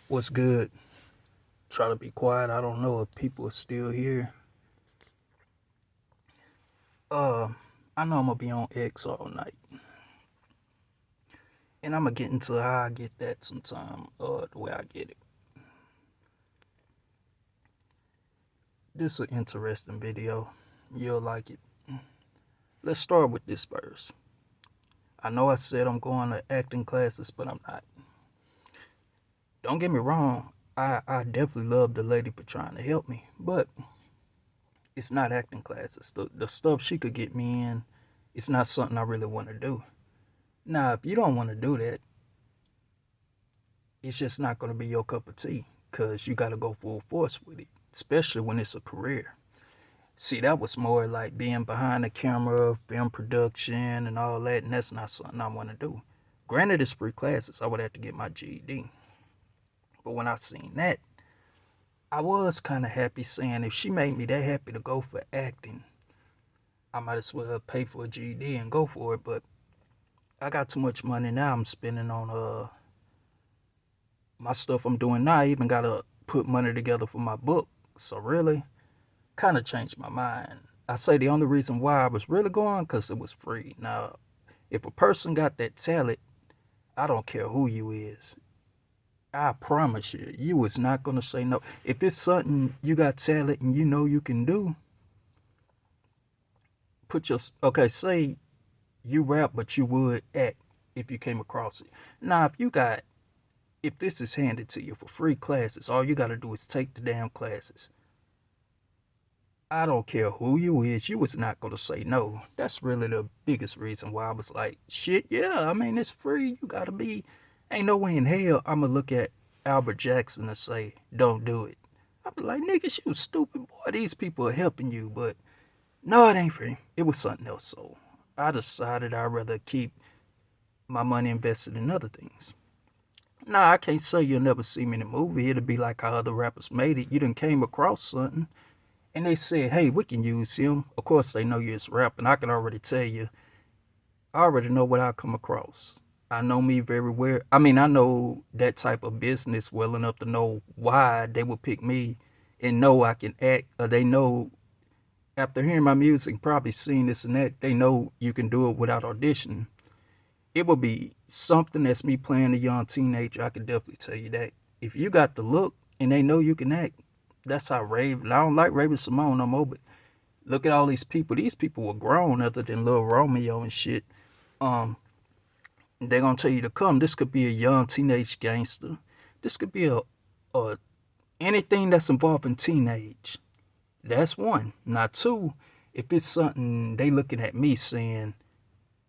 What's good? Try to be quiet. I don't know if people are still here. Uh, I know I'm gonna be on X all night, and I'm gonna get into how I get that sometime. The way I get it. This is an interesting video. You'll like it. Let's start with this first. I know I said I'm going to acting classes, but I'm not. Don't get me wrong. I definitely love the lady for trying to help me, but it's not acting classes. The stuff she could get me in, it's not something I really want to do. Now, if you don't want to do that, it's just not going to be your cup of tea because you got to go full force with it, especially when it's a career. See, that was more like being behind the camera, film production, and all that, and that's not something I want to do. Granted, it's free classes. I would have to get my GED. But when I seen that, I was kind of happy saying if she made me that happy to go for acting, I might as well pay for a GED and go for it. But I got too much money now I'm spending on my stuff I'm doing now. I even got to put money together for my book. So really, kind of changed my mind. I say the only reason why I was really going because it was free. Now, if a person got that talent, I don't care who you is. I promise you, you is not gonna say no. If it's something you got talent and you know you can do, say you rap, but you would act if you came across it. Now, if this is handed to you for free classes, all you gotta do is take the damn classes. I don't care who you is, you was not gonna say no. That's really the biggest reason why I was like, shit, yeah, I mean, it's free. You gotta be, ain't no way in hell I'm gonna look at Albert Jackson and say, don't do it. I be like, nigga, you stupid boy. These people are helping you, but no, it ain't free. It was something else. So I decided I'd rather keep my money invested in other things. Nah, I can't say you'll never see me in a movie. It'll be like how other rappers made it. You done came across something and they said, hey, we can use him. Of course, they know you're a rapper, and I can already tell you, I already know what I'll come across. I know me very well. I mean, I know that type of business well enough to know why they would pick me and know I can act, or they know after hearing my music, probably seeing this and that, they know you can do it without auditioning. It would be something that's me playing a young teenager. I can definitely tell you that. If you got the look and they know you can act, that's how Raven. I don't like Raven Simone no more, but look at all these people. These people were grown other than Lil Romeo and shit. Um, they're gonna tell you to come. This could be a young teenage gangster. This could be a anything that's involving teenage. That's one. Now two, if it's something they looking at me saying,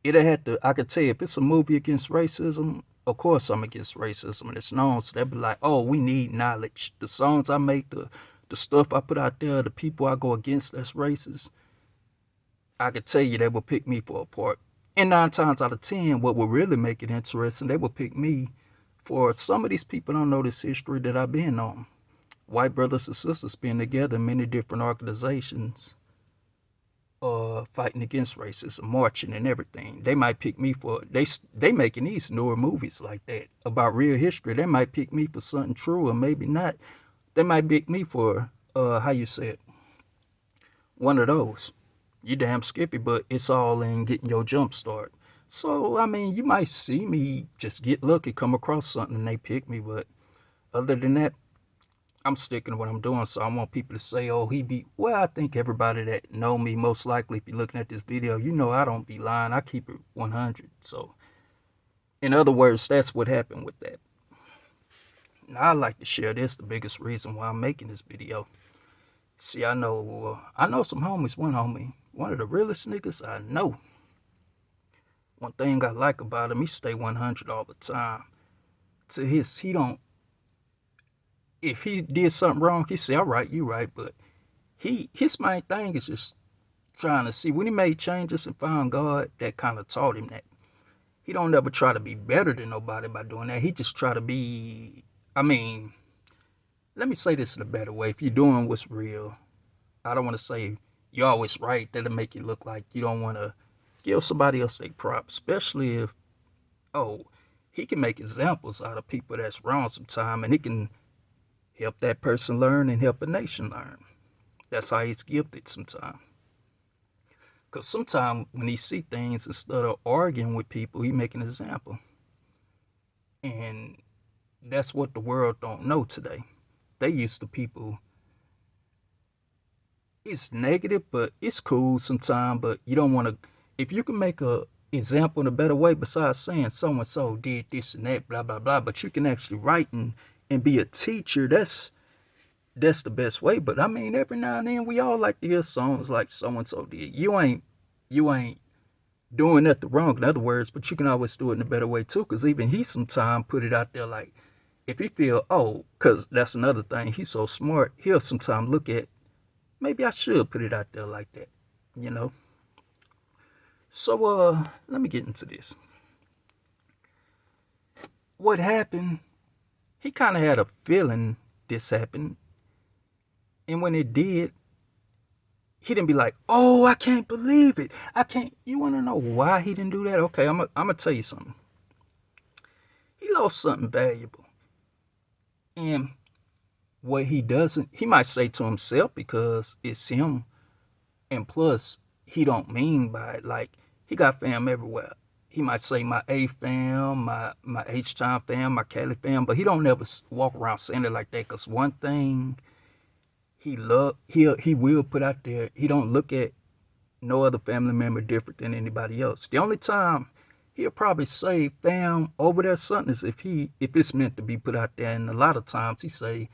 it'll have to, I could tell you if it's a movie against racism, of course I'm against racism and it's known, so they'll be like, oh, we need knowledge. The songs I make, the stuff I put out there, the people I go against that's racist, I could tell you they will pick me for a part. And 9 times out of 10, what will really make it interesting, they will pick me for some of these people don't know this history that I've been on. White brothers and sisters being together in many different organizations, fighting against racism, marching and everything. They might pick me for they making these newer movies like that about real history. They might pick me for something true or maybe not. They might pick me for how you say it, one of those. You damn skippy, but it's all in getting your jump start. So I mean, you might see me just get lucky, come across something, and they pick me. But other than that, I'm sticking to what I'm doing. So I want people to say, "Oh, he be." Well, I think everybody that know me, most likely, if you're looking at this video, you know I don't be lying. I keep it 100. So, in other words, that's what happened with that. Now, I like to share this. The biggest reason why I'm making this video. See, I know some homies. One of the realest niggas I know. One thing I like about him, he stay 100 all the time. He don't. If he did something wrong, he say, "All right, you right," but his main thing is just trying to see when he made changes and found God. That kind of taught him that he don't ever try to be better than nobody by doing that. He just try to be. I mean, let me say this in a better way. If you're doing what's real, I don't want to say you're always right. That'll make you look like you don't want to give somebody else a prop, especially if, oh, he can make examples out of people that's wrong sometime, and he can help that person learn and help a nation learn. That's how he's gifted sometimes. Because sometimes when he see things, instead of arguing with people, he make an example. And that's what the world don't know today. They used to people, it's negative, but it's cool sometimes, but you don't want to, if you can make a example in a better way besides saying so and so did this and that, blah, blah, blah, but you can actually write and be a teacher, that's the best way. But I mean, every now and then we all like to hear songs like so and so did. You ain't doing nothing wrong, in other words, but you can always do it in a better way too. Cause even he sometimes put it out there like, if he feel, oh, cause that's another thing, he's so smart, he'll sometimes look at, maybe I should put it out there like that, you know. So let me get into this. What happened? He kind of had a feeling this happened, and when it did, he didn't be like, "Oh, I can't believe it. I can't." You want to know why he didn't do that? Okay, I'm gonna tell you something. He lost something valuable, and what he doesn't, he might say to himself because it's him, and plus he don't mean by it. Like he got fam everywhere. He might say my A fam, my H time fam, my Cali fam, but he don't never walk around saying it like that. Cause one thing he will put out there, he don't look at no other family member different than anybody else. The only time he'll probably say fam over there something is if it's meant to be put out there, and a lot of times he say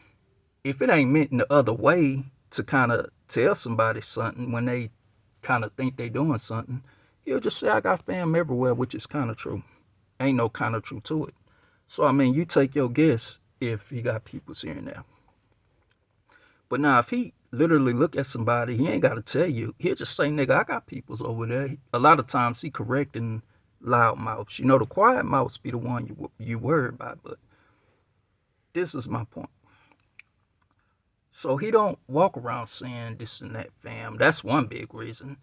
if it ain't meant in the other way to kind of tell somebody something when they kind of think they doing something, he'll just say I got fam everywhere, which is kind of true. Ain't no kind of truth to it. So I mean, you take your guess if he got peoples here and there. But now if he literally look at somebody, he ain't got to tell you. He'll just say, nigga, I got peoples over there. A lot of times he correcting loud mouths. You know, the quiet mouths be the one you worry about. But this is my point. So he don't walk around saying this and that, fam. That's one big reason.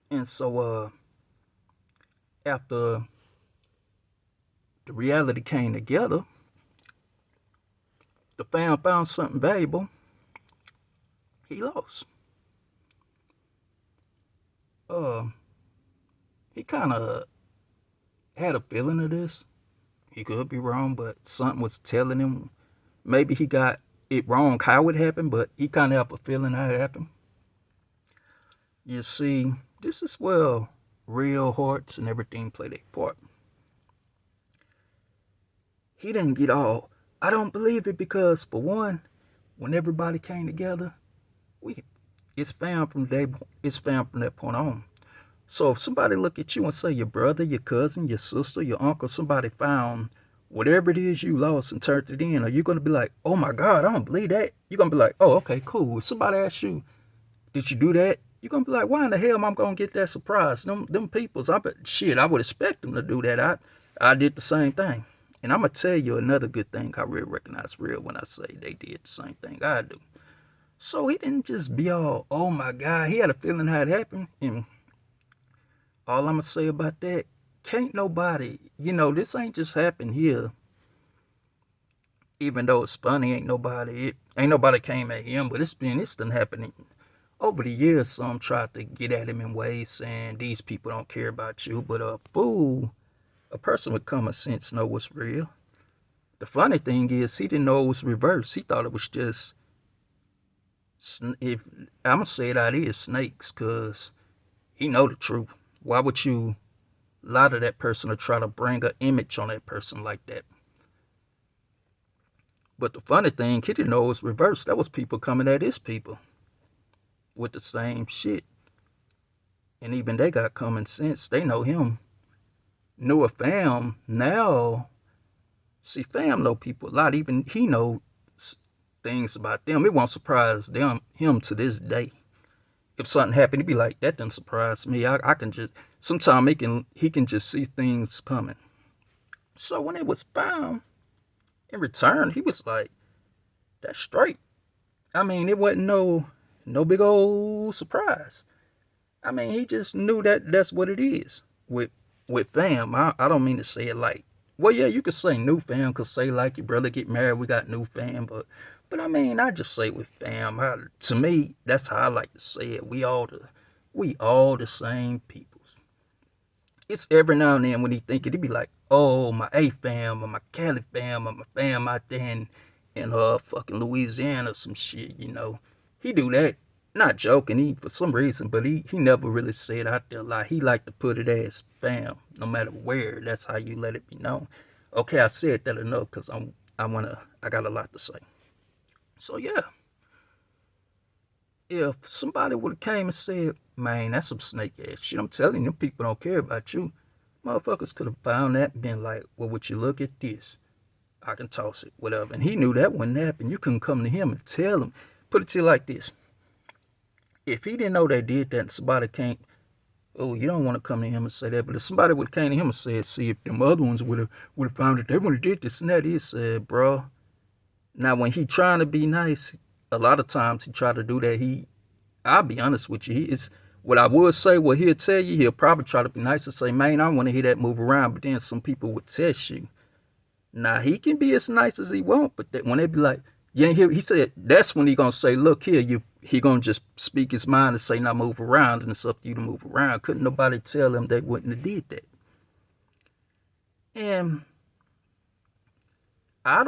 And so after the reality came together, the fam found something valuable. He lost. He kind of had a feeling of this. He could be wrong, but something was telling him maybe he got it wrong how it happened, but he kind of had a feeling how it happened. You see, this is where real hearts and everything play their part. He didn't get all, I don't believe it because, for one, when everybody came together, it's found from that point on. So if somebody look at you and say your brother, your cousin, your sister, your uncle, somebody found whatever it is you lost and turned it in, are you gonna be like, oh my God, I don't believe that? You're gonna be like, oh, okay, cool. If somebody asks you, did you do that? You're gonna be like, why in the hell am I gonna get that surprise? Them peoples, I would expect them to do that. I did the same thing. And I'm gonna tell you another good thing I really recognize real when I say they did the same thing I do. So he didn't just be all, oh my God, he had a feeling how it happened. And all I'm going to say about that, can't nobody, this ain't just happened here. Even though it's funny, ain't nobody came at him, but it's been happening over the years. Some tried to get at him in ways saying these people don't care about you, but a person with common sense know what's real. The funny thing is he didn't know it was reversed. He thought it was just, if I'm going to say it out here, snakes, because he know the truth. Why would you lie to that person or try to bring an image on that person like that? But the funny thing, he didn't know it was reversed. That was people coming at his people with the same shit. And even they got common sense. They know him. Knew a fam. Now, see, fam know people a lot. Even he knows things about them. It won't surprise him to this day. If something happened, he'd be like, that doesn't surprise me. I can just, sometimes he can just see things coming. So when it was found, in return, he was like, that's straight. I mean, it wasn't no big old surprise. I mean, he just knew that that's what it is with fam. I don't mean to say it like Well, yeah, you could say new fam, cause say like your brother get married, we got new fam, but I mean, I just say with fam. To me, that's how I like to say it. We all the same peoples. It's every now and then when he think it, he be like, oh, my A fam or my Cali fam or my fam out there in fucking Louisiana or some shit. He do that. Not joking, he for some reason, but he never really said out there a lot. He like to put it as fam, no matter where. That's how you let it be known. Okay, I said that enough because I got a lot to say. So yeah, if somebody would have came and said, man, that's some snake ass shit, I'm telling you, them people don't care about you. Motherfuckers could have found that and been like, well, would you look at this? I can toss it, whatever. And he knew that wouldn't happen. You couldn't come to him and tell him. Put it to you like this. If he didn't know they did that and somebody can't, oh, you don't want to come to him and say that. But if somebody would have came to him and said, see, if them other ones would have found it, they would have did this and that, he said, bro. Now, when he trying to be nice, a lot of times he try to do that. I'll be honest with you. It's what I would say. What he'll tell you, he'll probably try to be nice and say, "Man, I want to hear that move around." But then some people would test you. Now he can be as nice as he want, but when they be like, "You ain't here," he said that's when he gonna say, "Look here, he gonna just speak his mind and say, now move around, and it's up to you to move around." Couldn't nobody tell him they wouldn't have did that. And I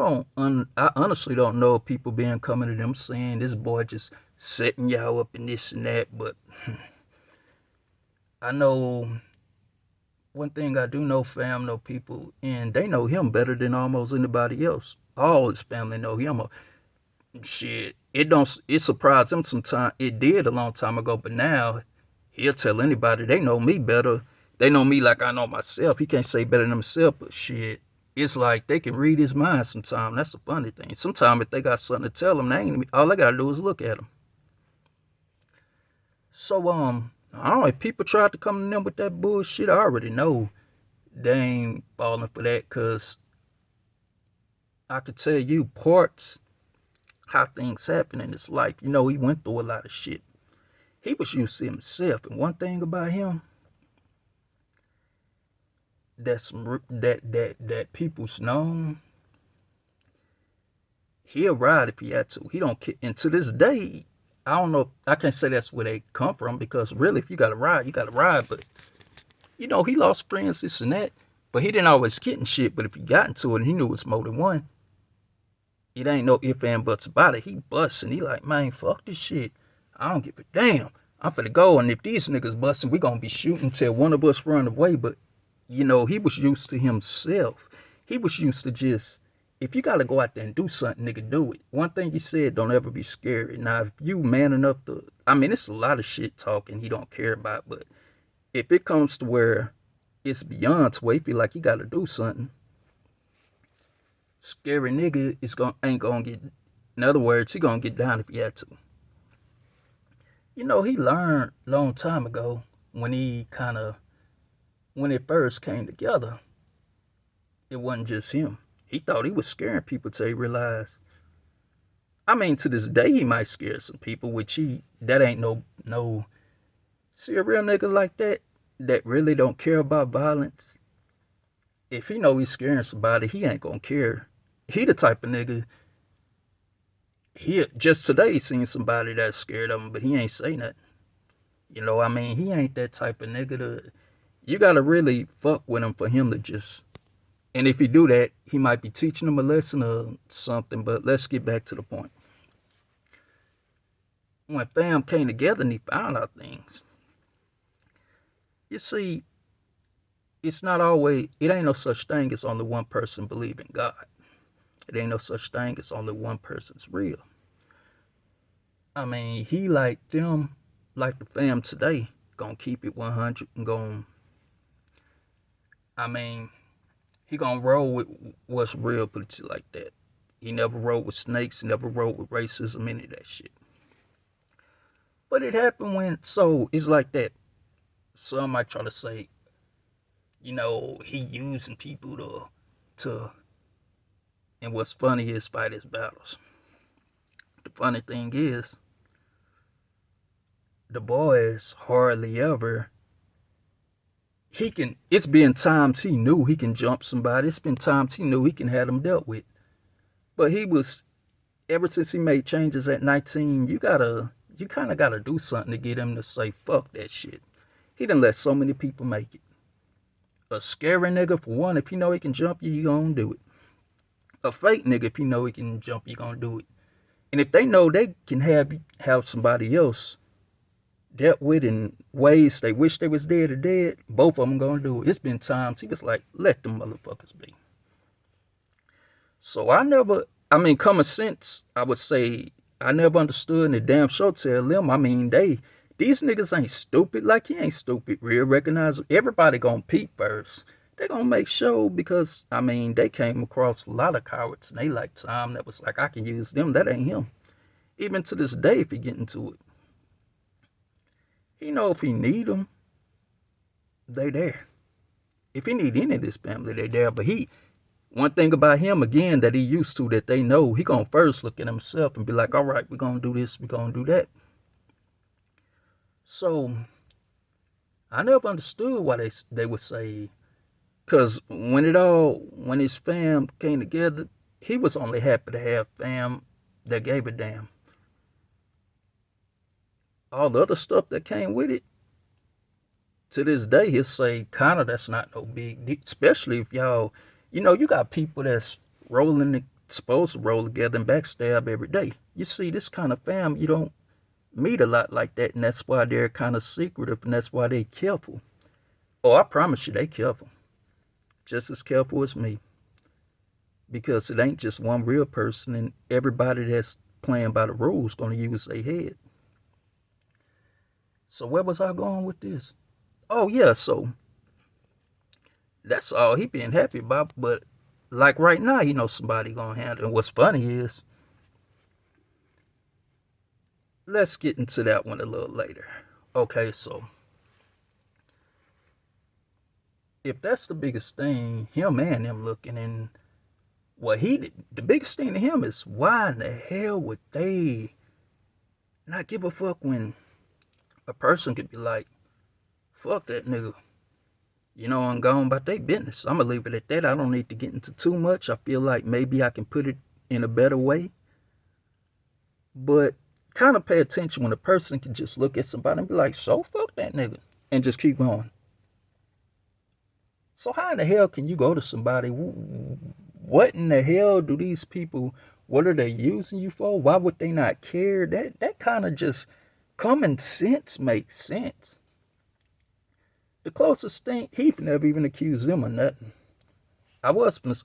honestly don't know if people being coming to them saying this boy just setting y'all up and this and that, but I know one thing I do know, fam, know people, and they know him better than almost anybody else. All his family know him. Shit, it surprised him sometimes. It did a long time ago, but now he'll tell anybody they know me better. They know me like I know myself. He can't say better than himself, but shit, it's like they can read his mind sometimes. That's a funny thing. Sometimes if they got something to tell him, all they gotta do is look at him. So I don't know if people tried to come to them with that bullshit. I already know they ain't falling for that, cause I could tell you parts how things happen in his life. He went through a lot of shit. He was used to himself, and one thing about him that people's known, he'll ride if he had to. He don't care. And to this day, I don't know. I can't say that's where they come from, because really, if you got to ride, you got to ride. But he lost friends, this and that. But he didn't always get in shit. But if he got into it, and he knew it was more than one, it ain't no ifs and buts about it. He busting. He like, man, fuck this shit. I don't give a damn. I'm finna go, and if these niggas busting, we gonna be shooting till one of us run away. But he was used to himself. He was used to just, if you gotta go out there and do something, nigga, do it. One thing he said, don't ever be scary. Now, if you man enough to, it's a lot of shit talking he don't care about, but if it comes to where it's beyond to where he feel like he gotta do something, scary nigga ain't gonna get. In other words, he gonna get down if he had to. He learned a long time ago when when it first came together, it wasn't just him. He thought he was scaring people till he realized. To this day he might scare some people, which that ain't no. See, a real nigga like that really don't care about violence. If he know he's scaring somebody, he ain't gonna care. He the type of nigga. He just today seen somebody that's scared of him, but he ain't say nothing. He ain't that type of nigga to. You gotta really fuck with him for him to just. And if you do that, he might be teaching him a lesson or something. But let's get back to the point. When fam came together and he found out things, you see, it ain't no such thing as only one person believing God. It ain't no such thing as only one person's real. He like them, like the fam today, gonna keep it 100 and he gonna roll with what's real, put it like that. He never rode with snakes, never rode with racism, any of that shit. But it happened so it's like that. Some might try to say, he using people to, and what's funny is fight his battles. The funny thing is, the boys hardly ever it's been times he knew he can jump somebody. It's been times he knew he can have them dealt with. But he was, ever since he made changes at 19, you kind of gotta do something to get him to say, fuck that shit. He done let so many people make it. A scary nigga, for one, if you know he can jump you, you gonna do it. A fake nigga, if you know he can jump you, gonna do it. And if they know they can have somebody else dealt with in ways they wish they was dead or dead, both of them gonna do it. It's been times he was like, let them motherfuckers be. So common sense, I would say, I never understood, and the damn show tell them, these niggas ain't stupid. Like, he ain't stupid, real recognizable. Everybody gonna peep first. They gonna make sure because, they came across a lot of cowards in their lifetime that was like, I can use them. That ain't him. Even to this day, if he get into it. He know if he need them, they there. If he need any of this family, they there. But one thing about him, again, that he used to, that they know, he gonna first look at himself and be like, all right, we're gonna do this, we're gonna do that. So, I never understood why they would say, because when his fam came together, he was only happy to have fam that gave a damn. All the other stuff that came with it, to this day, he'll say, kind of, that's not no big deal. Especially if y'all, you got people that's supposed to roll together and backstab every day. You see, this kind of fam, you don't meet a lot like that, and that's why they're kind of secretive, and that's why they careful. Oh, I promise you, they careful. Just as careful as me. Because it ain't just one real person, and everybody that's playing by the rules gonna use their head. So where was I going with this? Oh yeah, so that's all he been happy about. But like right now, somebody gonna handle it. And what's funny is, let's get into that one a little later. Okay, so if that's the biggest thing, him and him looking, and what he did, the biggest thing to him is, why in the hell would they not give a fuck when a person could be like, fuck that nigga. I'm gone about their business. I'm going to leave it at that. I don't need to get into too much. I feel like maybe I can put it in a better way. But kind of pay attention when a person can just look at somebody and be like, so fuck that nigga. And just keep going. So how in the hell can you go to somebody? What in the hell do these people, what are they using you for? Why would they not care? That kind of just common sense makes sense. The closest thing, Heath never even accused them of nothing.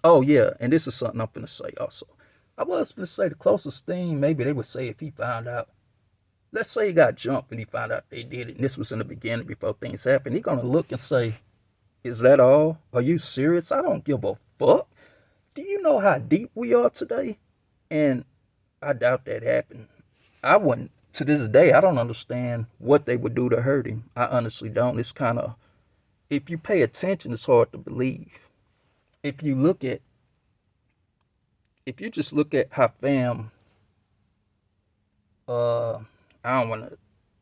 Oh yeah, and this is something I'm finna say also. I was finna say the closest thing maybe they would say if he found out, let's say he got jumped and he found out they did it, and this was in the beginning before things happened, he gonna look and say, is that all? Are you serious? I don't give a fuck. Do you know how deep we are today? And I doubt that happened. I wouldn't. To this day, I don't understand what they would do to hurt him. I honestly don't. It's kind of, if you pay attention, it's hard to believe. If you just look at how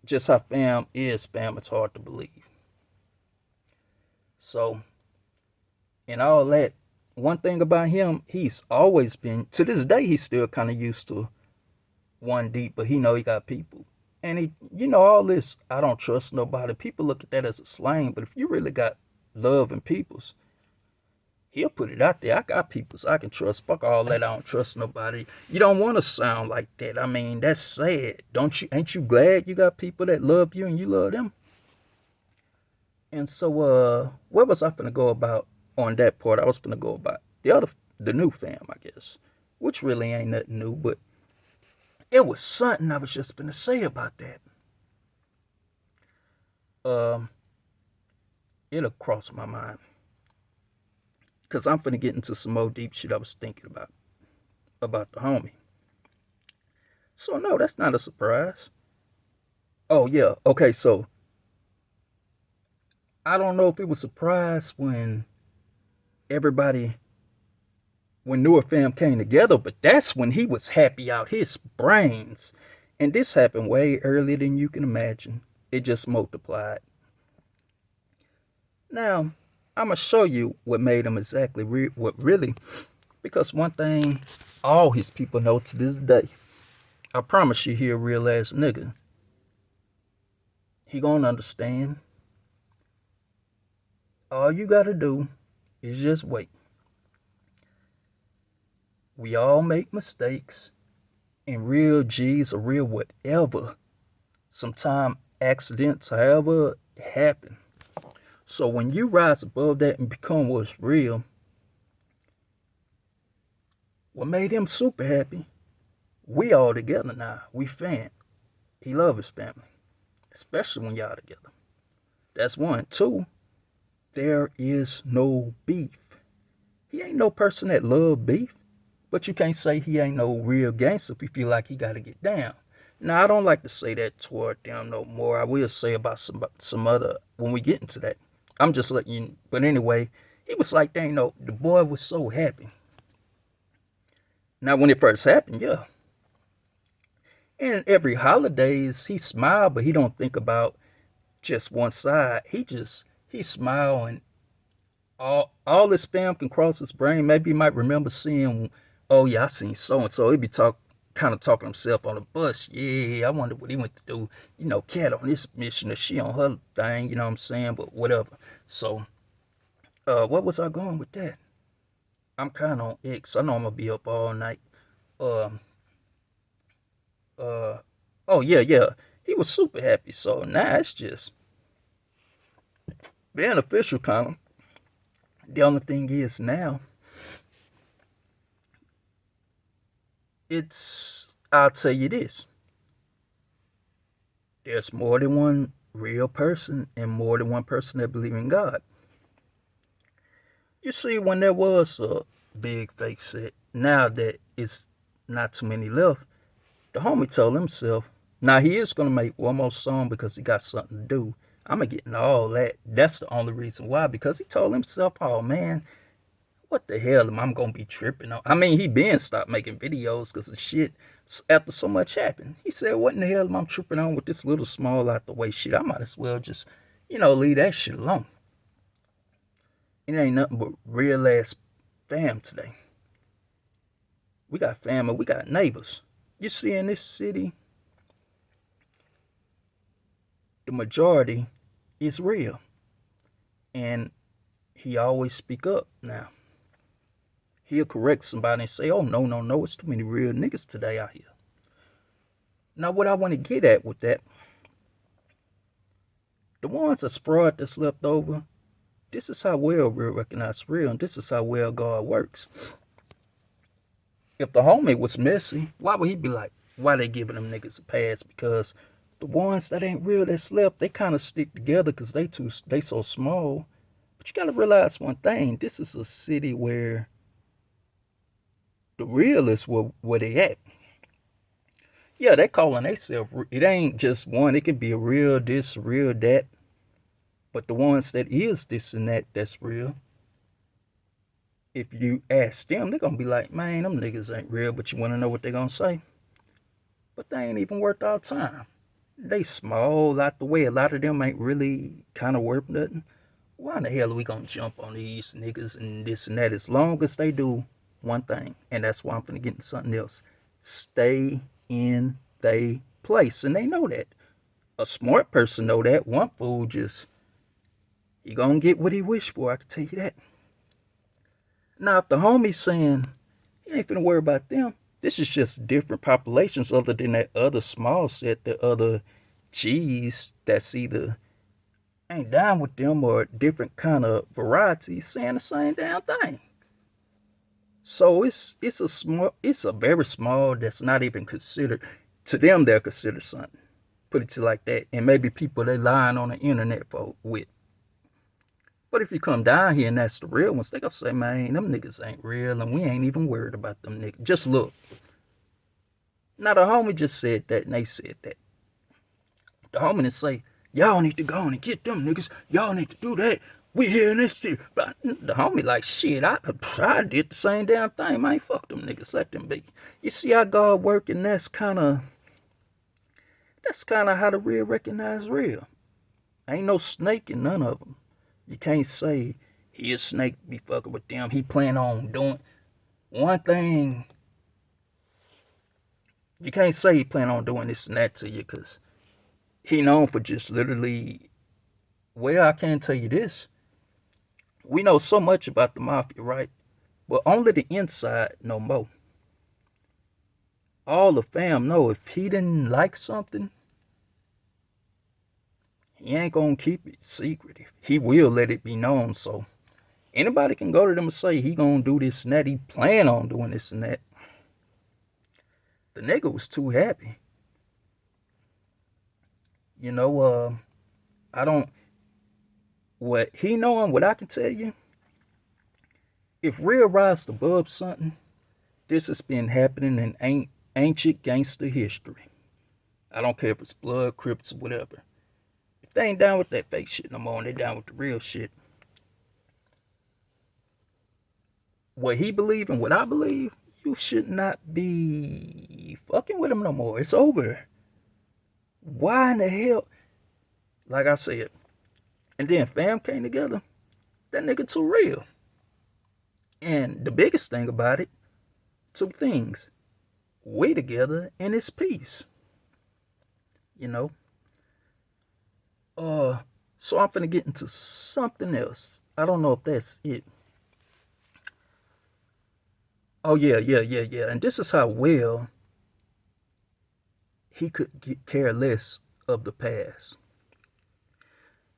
just how fam is, it's hard to believe. So, and all that, one thing about him, he's always been, to this day, he's still kind of used to one deep, but he know he got people. And all this, I don't trust nobody. People look at that as a slang, but if you really got love and peoples, he'll put it out there. I got peoples I can trust. Fuck all that, I don't trust nobody. You don't want to sound like that. That's sad. Ain't you glad you got people that love you and you love them? And so, where was I finna go about on that part? I was finna go about the new fam, I guess, which really ain't nothing new, but it was something I was just finna say about that. It'll cross my mind, cause I'm finna get into some more deep shit I was thinking about the homie. So no, that's not a surprise. Oh yeah, okay, so I don't know if it was a surprise when newer fam came together, but that's when he was happy out his brains. And this happened way earlier than you can imagine. It just multiplied. Now, I'm going to show you what made him exactly what really, because one thing all his people know to this day, I promise you he a real ass nigga. He gonna understand. All you gotta do is just wait. We all make mistakes, and real G's or real whatever. Sometimes accidents, however, happen. So when you rise above that and become what's real, what made him super happy, we all together now. We fam. He love his family, especially when y'all together. That's one. Two, there is no beef. He ain't no person that love beef, but you can't say he ain't no real gangster if you feel like he got to get down. Now, I don't like to say that toward them no more. I will say about some other when we get into that. I'm just letting you. But anyway, he was like, dang, no, the boy was so happy. Now, when it first happened, yeah. And every holidays, he smiled, but he don't think about just one side. He smile and all his fam can cross his brain. Maybe he might remember seeing, oh yeah, I seen so and so. He'd be kind of talking himself on the bus. Yeah, I wonder what he went to do. You know, Cat on this mission or she on her thing. You know what I'm saying? But whatever. So, what was I going with that? I'm kind of on X. I know I'm gonna be up all night. Um, uh, oh yeah, yeah. He was super happy. So now it's just beneficial kind of. The only thing is now I'll tell you this. There's more than one real person and more than one person that believe in God. You see, when there was a big fake set, now that it's not too many left, the homie told himself, now he is gonna make one more song because he got something to do. I'ma get into all that. That's the only reason why, because he told himself, oh man, what the hell am I gonna be tripping on? I mean, he been stopped making videos because of shit after so much happened. He said, what in the hell am I tripping on with this little small out the way shit? I might as well just, leave that shit alone. It ain't nothing but real ass fam today. We got family, we got neighbors. You see, in this city, the majority is real. And he always speak up now. He'll correct somebody and say, oh, no, no, no, it's too many real niggas today out here. Now, what I want to get at with that, the ones that's fraud that's left over, this is how well we'll recognize real, and this is how well God works. If the homie was messy, why would he be like, why they giving them niggas a pass? Because the ones that ain't real that's left, they kind of stick together because they so small. But you got to realize one thing, this is a city where the real is where they at. Yeah, they calling themselves. It ain't just one. It can be a real this, real that. But the ones that is this and that's real. If you ask them, they're gonna be like, man, them niggas ain't real. But you wanna know what they're gonna say? But they ain't even worth our time. They small out the way. A lot of them ain't really kind of worth nothing. Why in the hell are we gonna jump on these niggas and this and that? As long as they do one thing, and that's why I'm gonna get into something else. Stay in they place, and they know that. A smart person know that. One fool just he gonna get what he wished for. I can tell you that. Now, if the homie's saying he ain't finna worry about them, this is just different populations other than that other small set, the other G's that's either ain't down with them or different kind of varieties saying the same damn thing. So it's a very small that's not even considered to them. They're considered something. Put it to like that, and maybe people they lying on the internet for with. But if you come down here and that's the real ones, they gonna say, man, them niggas ain't real, and we ain't even worried about them niggas. Just look. Now the homie just said that, and they said that. The homie didn't say, y'all need to go on and get them niggas. Y'all need to do that. We here in this shit. But the homie like, shit, I did the same damn thing. Man, fuck them niggas. Let them be. You see how God work, and that's kind of how the real recognize real. Ain't no snake in none of them. You can't say he a snake be fucking with them. He plan on doing one thing. You can't say he plan on doing this and that to you because he known for just literally. Well, I can't tell you this. We know so much about the mafia, right? But only the inside no more. All the fam know if he didn't like something, he ain't gonna keep it secret. He will let it be known. So anybody can go to them and say he gonna do this and that. He plan on doing this and that. The nigga was too happy. You know, I don't. What he knowing, what I can tell you, if real rise above something, this has been happening in ancient gangster history. I don't care if it's blood, crips, or whatever. If they ain't down with that fake shit no more and they down with the real shit, what he believe and what I believe, you should not be fucking with him no more. It's over. Why in the hell? Like I said, and then fam came together. That nigga too real. And the biggest thing about it, two things. We together and it's peace. You know? So I'm finna get into something else. I don't know if that's it. Oh yeah. And this is how well he could care less of the past.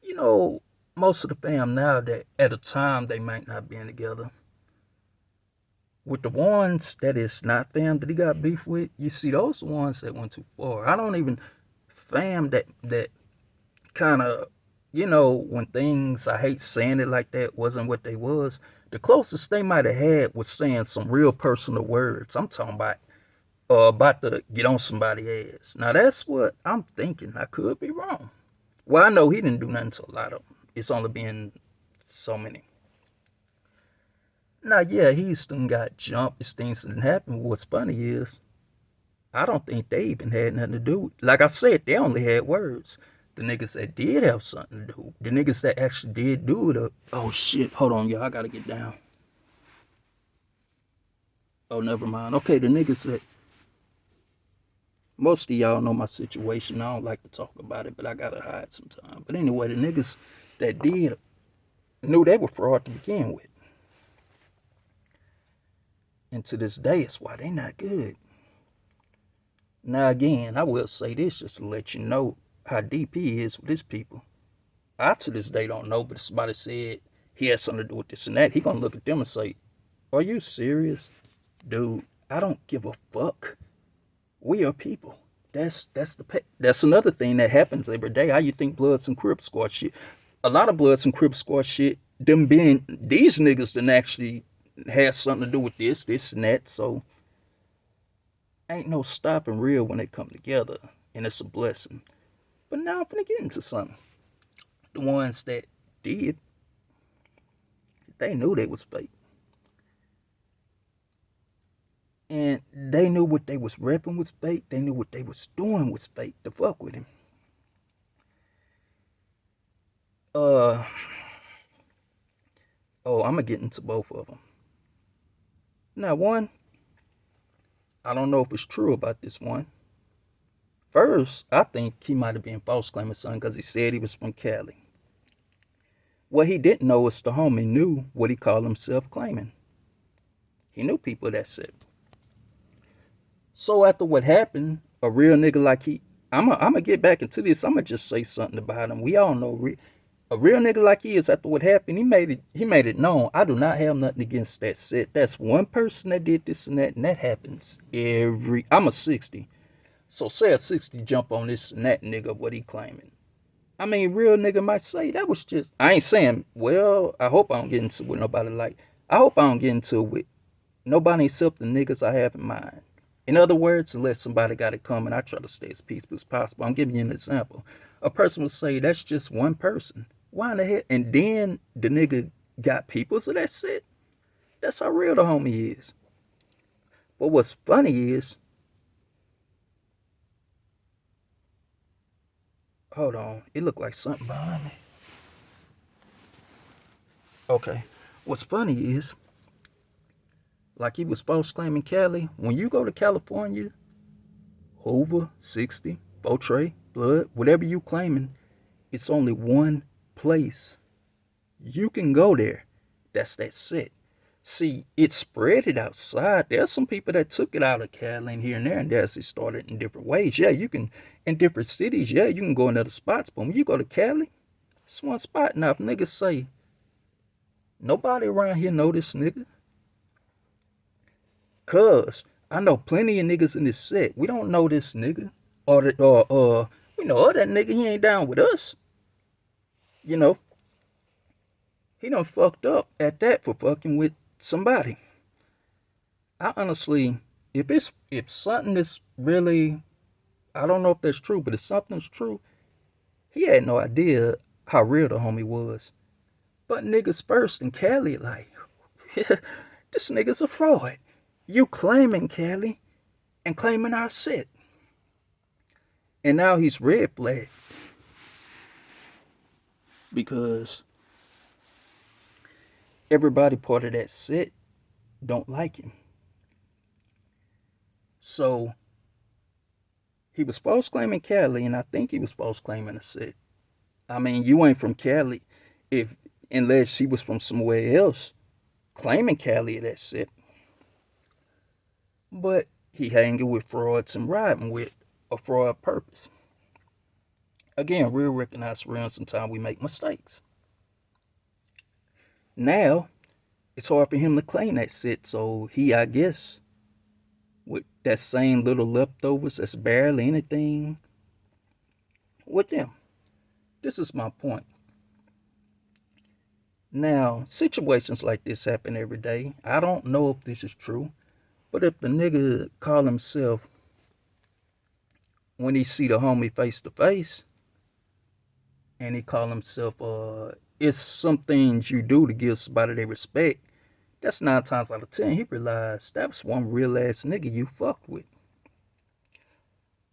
You know, most of the fam now that at a time they might not be together. With the ones that is not fam that he got beef with, you see those ones that went too far. I don't even fam that kind of, you know, when things, I hate saying it like that, wasn't what they was. The closest they might have had was saying some real personal words. I'm talking about to get on somebody's ass. Now that's what I'm thinking. I could be wrong. Well, I know he didn't do nothing to a lot of them. It's only been so many. Now, yeah, he's still got jumped. His things didn't happen. What's funny is, I don't think they even had nothing to do with it. Like I said, they only had words. The niggas that did have something to do, the niggas that actually did do it. Oh shit, hold on, y'all, I gotta get down. Oh, never mind. Okay, the niggas that, most of y'all know my situation. I don't like to talk about it, but I gotta hide sometimes. But anyway, the niggas that did knew they were fraud to begin with. And to this day, it's why they not good. Now again, I will say this just to let you know how deep he is with his people. I to this day don't know, but if somebody said he had something to do with this and that, he gonna look at them and say, "Are you serious, dude? I don't give a fuck. We are people." That's another thing that happens every day. How you think Bloods and Crips squad shit? A lot of Bloods and Crips squad shit. Them being these niggas didn't actually have something to do with this and that. So ain't no stopping real when they come together, and it's a blessing. But now I'm finna get into something. The ones that did, they knew they was fake. And they knew what they was repping was fake. They knew what they was doing was fake to fuck with him. Oh, I'm gonna get into both of them. Now, one, I don't know if it's true about this one. First, I think he might have been false claiming something because he said he was from Cali. What he didn't know is the homie knew what he called himself claiming. He knew people that said. So after what happened, a real nigga like I'm gonna get back into this. I'm gonna just say something about him. We all know a real nigga like he is. After what happened, he made it known. I do not have nothing against that set. That's one person that did this and that happens every. I'm a 60, so say a 60 jump on this and that nigga. What he claiming? I mean, real nigga might say that was just. I ain't saying. Well, I hope I don't get into it with nobody like. I hope I don't get into it with nobody except the niggas I have in mind. In other words, unless somebody got it coming, I try to stay as peaceful as possible. I'm giving you an example. A person would say, that's just one person. Why in the hell? And then the nigga got people, so that's it. That's how real the homie is. But what's funny is, hold on, it looked like something behind me. Okay. What's funny is, like he was false claiming Cali. When you go to California, Hoover, 60, Fortray, Blood, whatever you claiming, it's only one place. You can go there. That's that set. See, it spread it outside. There's some people that took it out of Cali and here and there, and there's it started in different ways. Yeah, you can, in different cities, yeah, you can go in other spots, but when you go to Cali, it's one spot. Now, if niggas say, nobody around here know this nigga, cuz I know plenty of niggas in this set. We don't know this nigga. Or we know that nigga, he ain't down with us. You know, he done fucked up at that for fucking with somebody. I honestly, if something is really, I don't know if that's true, but if something's true, he had no idea how real the homie was. But niggas first in Cali, like, this nigga's a fraud. You claiming Cali and claiming our set. And now he's red flagged because everybody part of that set don't like him. So he was false claiming Cali, and I think he was false claiming a set. I mean, you ain't from Cali if unless he was from somewhere else claiming Cali at that set. But he hanging with frauds and riding with a fraud purpose. Again, real recognize real, and sometimes we make mistakes. Now, it's hard for him to claim that set, so he, I guess, with that same little leftovers that's barely anything with them. This is my point. Now, situations like this happen every day. I don't know if this is true, but if the nigga call himself, when he see the homie face to face, and he call himself, it's some things you do to give somebody their respect, that's 9 times out of 10, he realized that was one real ass nigga you fucked with.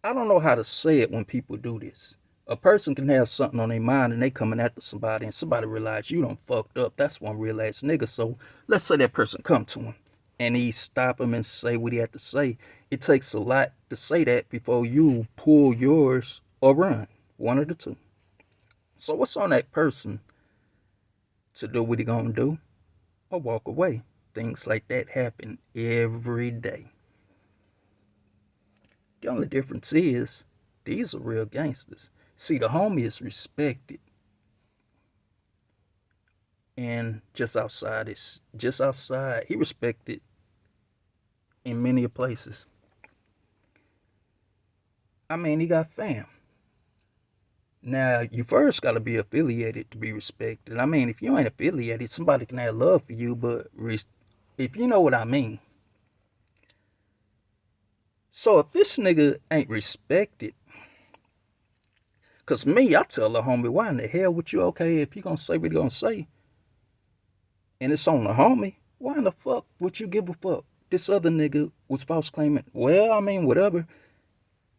I don't know how to say it when people do this. A person can have something on their mind and they coming after somebody and somebody realize you done fucked up. That's one real ass nigga. So let's say that person come to him and he stop him and say what he had to say. It takes a lot to say that before you pull yours or run. One of the two. So what's on that person to do what he gonna do or walk away? Things like that happen every day. The only difference is these are real gangsters. See, the homie is respected. And just outside, he respected in many places. I mean, he got fam. Now, you first got to be affiliated to be respected. I mean, if you ain't affiliated, somebody can have love for you, but if you know what I mean. So if this nigga ain't respected, because me, I tell the homie, why in the hell would you, okay, if he gonna say what he gonna say, and it's on the homie, why in the fuck would you give a fuck? This other nigga was false claiming, well, I mean, whatever.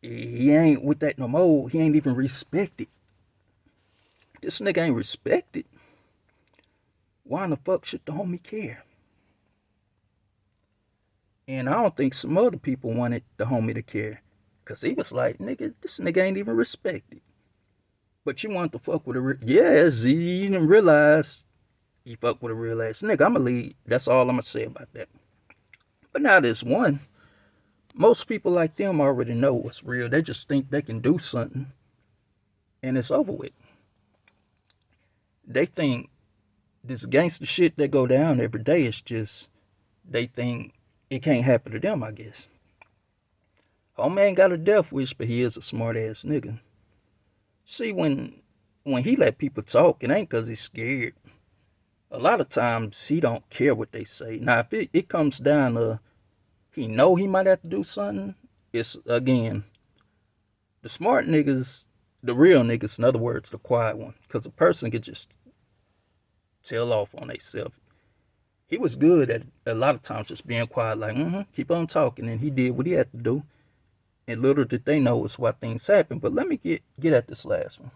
He ain't with that no more. He ain't even respected. This nigga ain't respected. Why in the fuck should the homie care? And I don't think some other people wanted the homie to care. Because he was like, nigga, this nigga ain't even respected. But you want to fuck with a yes, he didn't realize he fuck with a real ass nigga. I'ma leave. That's all I'ma say about that. But now there's one. Most people like them already know what's real. They just think they can do something and it's over with. They think this gangster shit that go down every day is just, they think it can't happen to them, I guess. Homie ain't got a death wish, but he is a smart ass nigga. See, when he let people talk, it ain't because he's scared. A lot of times he don't care what they say. Now, if it comes down to he know he might have to do something, it's, again, the smart niggas, the real niggas, in other words, the quiet one. Because a person could just tell off on themselves. He was good at a lot of times just being quiet, like, keep on talking. And he did what he had to do. And little did they know is why things happen. But let me get at this last one.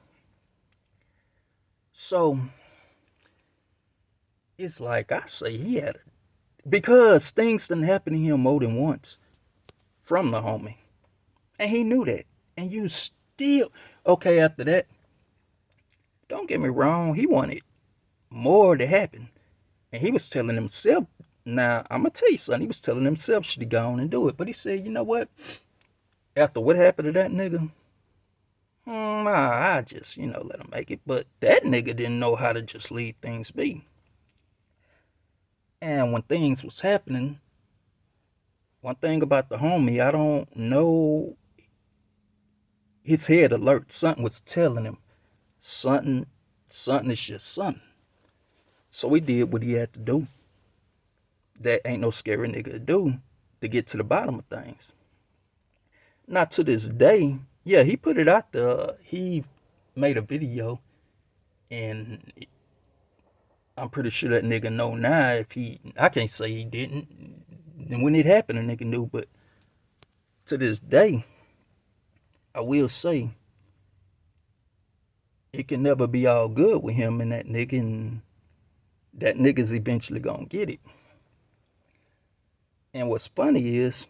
So, It's like I say he had it. Because things didn't happen to him more than once from the homie. And he knew that. And you still, okay, after that, don't get me wrong, he wanted more to happen. And he was telling himself, now, I'm going to tell you something, he was telling himself should he go on and do it. But he said, you know what? After what happened to that nigga, I just, let him make it. But that nigga didn't know how to just leave things be. And when things was happening, one thing about the homie, I don't know, his head alert. Something was telling him, something is just something. So he did what he had to do. That ain't no scary nigga to do to get to the bottom of things. Not to this day, yeah, he put it out there. He made a video, and I'm pretty sure that nigga know now. I can't say he didn't. And when it happened, a nigga knew. But to this day, I will say, it can never be all good with him and that nigga, and that nigga's eventually gonna get it. And what's funny is,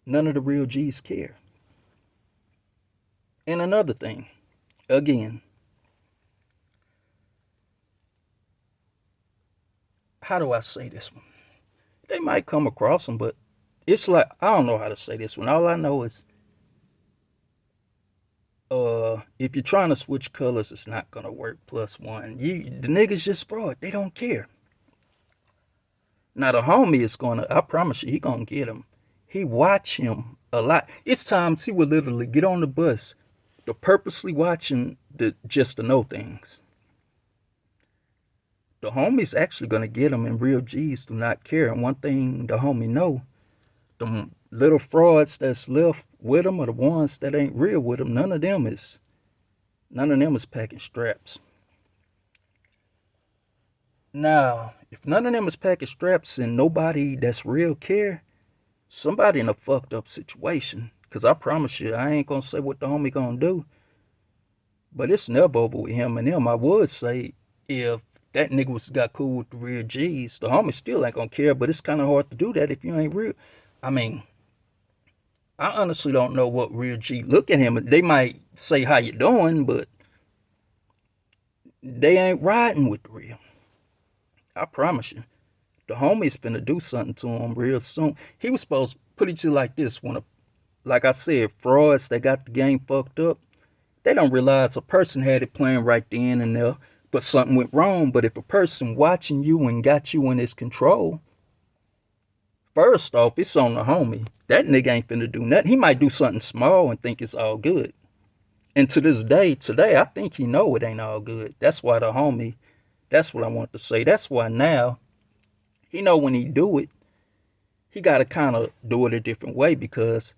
none of the real G's care. And another thing, again, how do I say this one? They might come across them, but it's like, I don't know how to say this one. All I know is, if you're trying to switch colors, it's not gonna work. +1. The niggas just fraud. They don't care. Now the homie is gonna. I promise you, he gonna get him. He watch him a lot. It's times he would literally get on the bus to purposely watching just to know things. The homie's actually gonna get him, and real G's do not care. And one thing the homie know, the little frauds that's left with him, or the ones that ain't real with him, none of them is packing straps. Now, if none of them is packing straps and nobody that's real care, somebody in a fucked up situation. Cause I promise you, I ain't gonna say what the homie gonna do, but it's never over with him and them. I would say if that nigga got cool with the real G's, the homie still ain't gonna care. But it's kind of hard to do that if you ain't real. I mean, I honestly don't know what real G look at him. They might say how you doing, but they ain't riding with the real. I promise you. The homie's finna do something to him real soon. He was supposed to put it to you like this. Like I said, frauds that got the game fucked up, they don't realize a person had it playing right then and there, but something went wrong. But if a person watching you and got you in his control, first off, it's on the homie. That nigga ain't finna do nothing. He might do something small and think it's all good. And to this day, today, I think he know it ain't all good. That's why the homie, that's what I want to say. That's why now, he know when he do it, he got to kind of do it a different way, because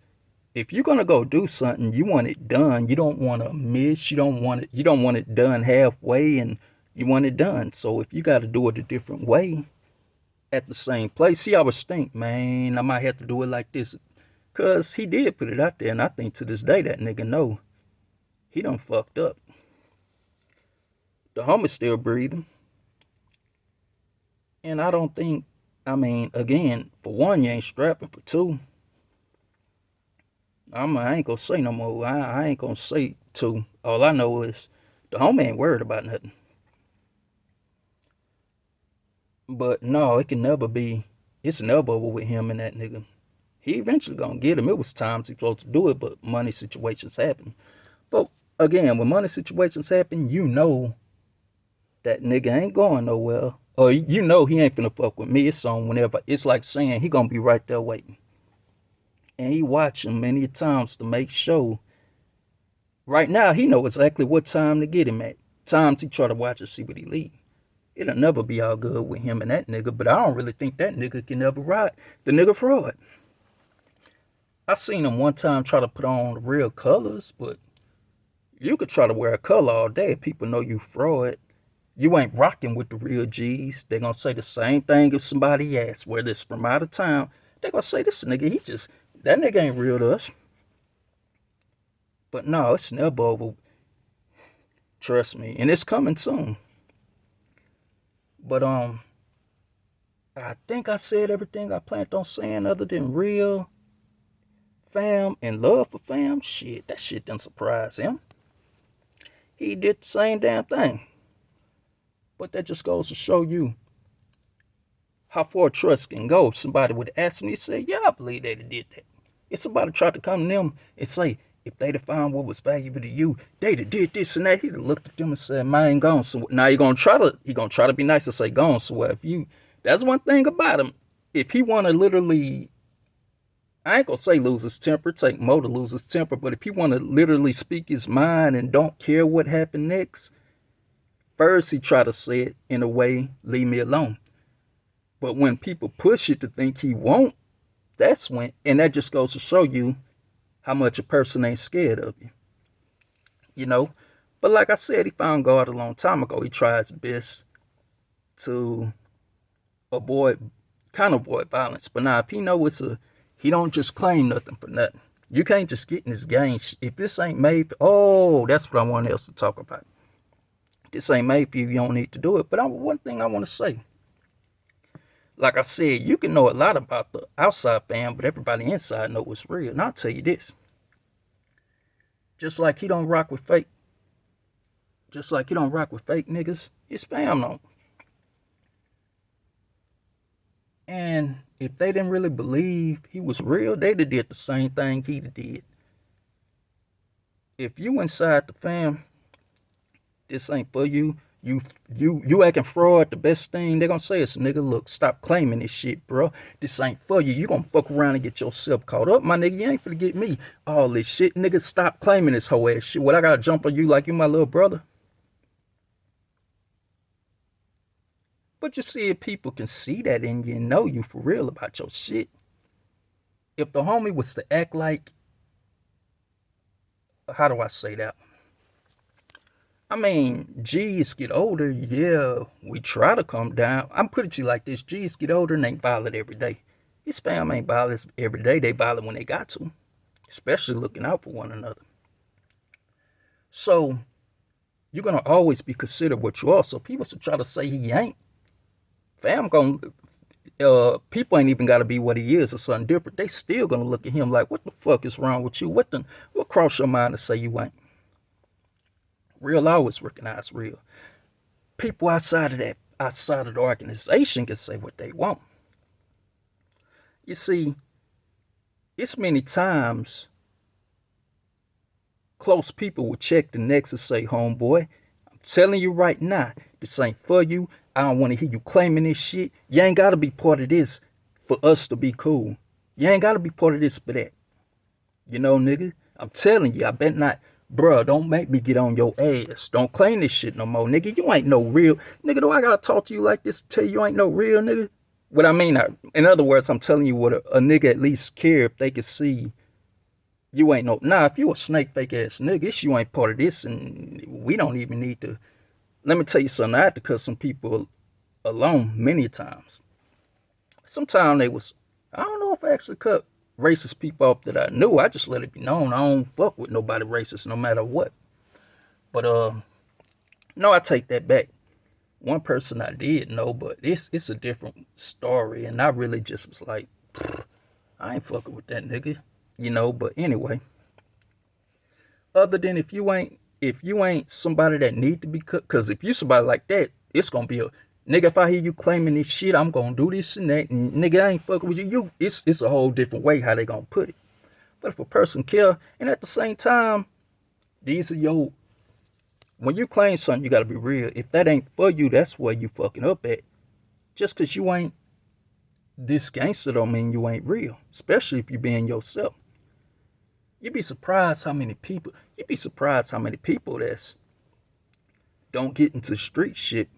if you're going to go do something, you want it done. You don't want to miss. You don't want it done halfway, and you want it done. So if you got to do it a different way at the same place, see, I was think, man, I might have to do it like this, because he did put it out there, and I think to this day that nigga know he done fucked up. The homie's still breathing. And I don't think, again, for one, you ain't strapping. For two, I ain't gonna say no more. I ain't gonna say two. All I know is the homie ain't worried about nothing. But no, it's never over with him and that nigga. He eventually gonna get him. It was times he supposed to do it, but money situations happen. But again, when money situations happen, you know that nigga ain't going nowhere. Or you know he ain't finna fuck with me. It's on whenever. It's like saying he gonna be right there waiting. And he watching many times to make sure. Right now, he know exactly what time to get him at. Times he try to watch and see what he leave. It'll never be all good with him and that nigga, but I don't really think that nigga can ever ride. The nigga fraud. I seen him one time try to put on the real colors, but you could try to wear a color all day. People know you fraud. You ain't rocking with the real G's. They gonna say the same thing if somebody asks, whether it's from out of town. They gonna say, this nigga, that nigga ain't real to us. But no, it's never over. Trust me. And it's coming soon. But I think I said everything I planned on saying other than real fam and love for fam. Shit, that shit didn't surprise him. He did the same damn thing. But that just goes to show you how far trust can go. If somebody would ask me, say, yeah, I believe they did that. If somebody tried to come to them and say, if they'd have found what was valuable to you, they'd have did this and that. He'd have looked at them and said, man, gone. So now he gonna try to be nice and say, gone. So if you, that's one thing about him. If he wanna literally, I ain't gonna say lose his temper, take more to lose his temper, but if he wanna literally speak his mind and don't care what happened next, first he try to say it in a way, leave me alone. But when people push it to think he won't, that's when, and that just goes to show you how much a person ain't scared of you, you know. But like I said, he found God a long time ago. He tried his best to avoid violence. But now if he know he don't just claim nothing for nothing. You can't just get in this game. If this ain't made for, that's what I want else to talk about. This ain't made for you, you don't need to do it. But one thing I want to say, like I said, you can know a lot about the outside fam, but everybody inside know what's real. And I'll tell you this. Just like he don't rock with fake niggas, his fam don't. And if they didn't really believe he was real, they'd have did the same thing he did. If you inside the fam, this ain't for you. You acting fraud, the best thing they're gonna say is, nigga, look, stop claiming this shit, bro. This ain't for you. You gonna fuck around and get yourself caught up, my nigga. You ain't finna get me all this shit. Nigga, stop claiming this whole ass shit. What, I gotta jump on you like you my little brother? But you see, if people can see that in you and know you for real about your shit, if the homie was to act like, how do I say that? I mean, G's get older, yeah, we try to come down. I'm putting it to you like this. G's get older and ain't violent every day. His fam ain't violent every day. They violent when they got to, especially looking out for one another. So you're going to always be considered what you are. So people should try to say he ain't. Fam people ain't even got to be what he is or something different. They still going to look at him like, what the fuck is wrong with you? What crossed your mind to say you ain't? Real always recognize real. People outside of the organization can say what they want. You see, it's many times close people will check the next and say, homeboy, I'm telling you right now, this ain't for you. I don't want to hear you claiming this shit. You ain't got to be part of this for us to be cool. You ain't got to be part of this for that. You know, nigga, I'm telling you, I bet not. Bruh, don't make me get on your ass. Don't claim this shit no more, nigga. You ain't no real. Nigga, do I gotta talk to you like this to tell you ain't no real, nigga? What I mean, in other words, I'm telling you what a nigga at least care if they could see you ain't no. Nah, if you a snake fake ass nigga, you ain't part of this, and we don't even need to. Let me tell you something. I had to cut some people alone many times. Sometimes I don't know if I actually cut racist people off that I knew. I just let it be known I don't fuck with nobody racist no matter what. But no, I take that back. One person I did know, but it's a different story, and I really just was like, I ain't fucking with that nigga, you know. But anyway, other than if you ain't somebody that need to be cut, cause if you somebody like that, it's gonna be a nigga. If I hear you claiming this shit, I'm gonna do this and that, and nigga, I ain't fucking with you. It's a whole different way how they gonna put it. But if a person care, and at the same time, these are when you claim something, you gotta be real. If that ain't for you, that's where you fucking up at. Just cause you ain't this gangster don't mean you ain't real, especially if you being yourself. You'd be surprised how many people that's don't get into street shit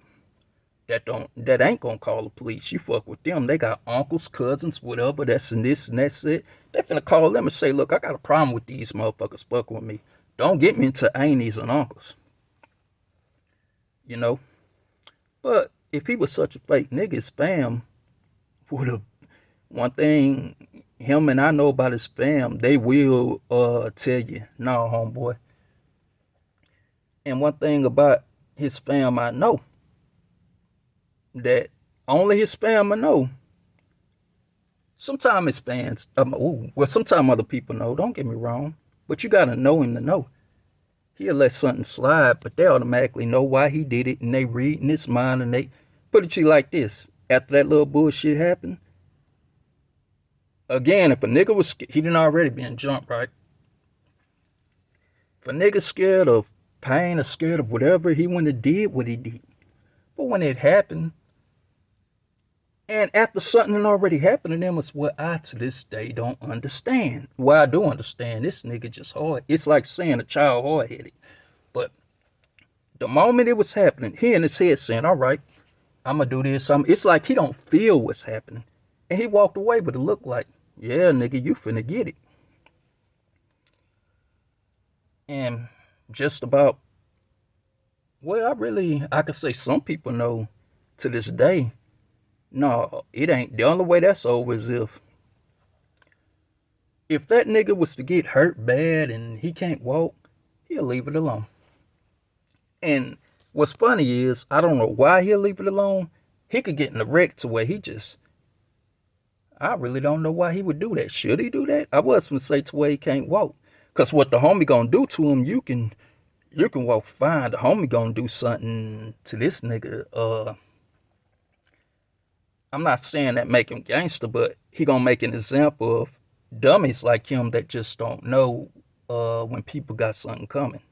that ain't gonna call the police. You fuck with them. They got uncles, cousins, whatever, that's and this and that's it. They finna call them and say, look, I got a problem with these motherfuckers fucking with me. Don't get me into aunties and uncles. You know? But if he was such a fake nigga, his fam would have one thing him and I know about his fam, they will tell you, no, homeboy. And one thing about his fam I know, that only his family know. Sometimes his fans, sometimes other people know. Don't get me wrong, but you gotta know him to know. He'll let something slide, but they automatically know why he did it, and they read in his mind, and they put it to you like this: after that little bullshit happened, again, if a nigga was, he didn't already been jumped, right? If a nigga scared of pain or scared of whatever, he wouldn't have did what he did. But when it happened, and after something had already happened to them, is what I to this day don't understand. Well, I do understand. This nigga just hard. It's like saying a child hard headed. But the moment it was happening, he in his head saying, all right, I'm gonna do this. It's like he don't feel what's happening. And he walked away with a look like, yeah, nigga, you finna get it. And just about, well, I could say some people know to this day, no, it ain't. The only way that's over is if that nigga was to get hurt bad and he can't walk, he'll leave it alone. And what's funny is, I don't know why he'll leave it alone. He could get in a wreck to where I really don't know why he would do that. Should he do that? I was gonna say to where he can't walk. Cause what the homie gonna do to him, you can walk fine. The homie gonna do something to this nigga. I'm not saying that make him gangster, but he gonna make an example of dummies like him that just don't know when people got something coming.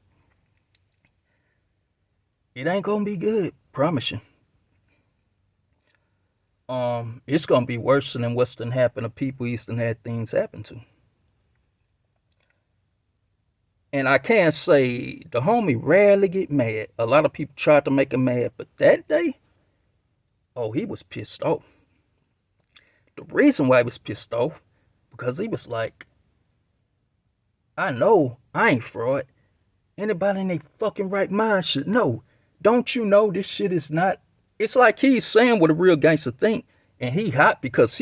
It ain't gonna be good, promise you. It's gonna be worse than what's done happened to people he's done had things happen to. And I can't say the homie rarely get mad. A lot of people tried to make him mad, but that day, oh, he was pissed off. The reason why he was pissed off, because he was like, I know I ain't fraud. Anybody in their fucking right mind should know. Don't you know this shit is not? It's like he's saying what a real gangster think, and he hot because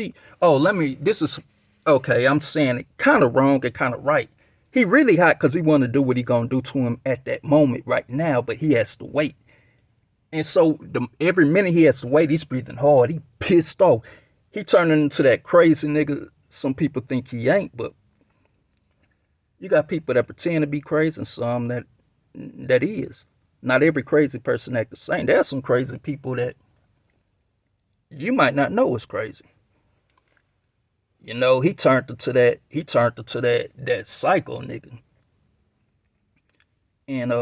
okay, I'm saying it kind of wrong and kind of right. He really hot because he want to do what he gonna do to him at that moment right now, but he has to wait. And so every minute he has to wait, he's breathing hard. He pissed off. He turning into that crazy nigga some people think he ain't, but you got people that pretend to be crazy and some that is. Not every crazy person act the same. There's some crazy people that you might not know is crazy. You know, he turned into that psycho nigga. And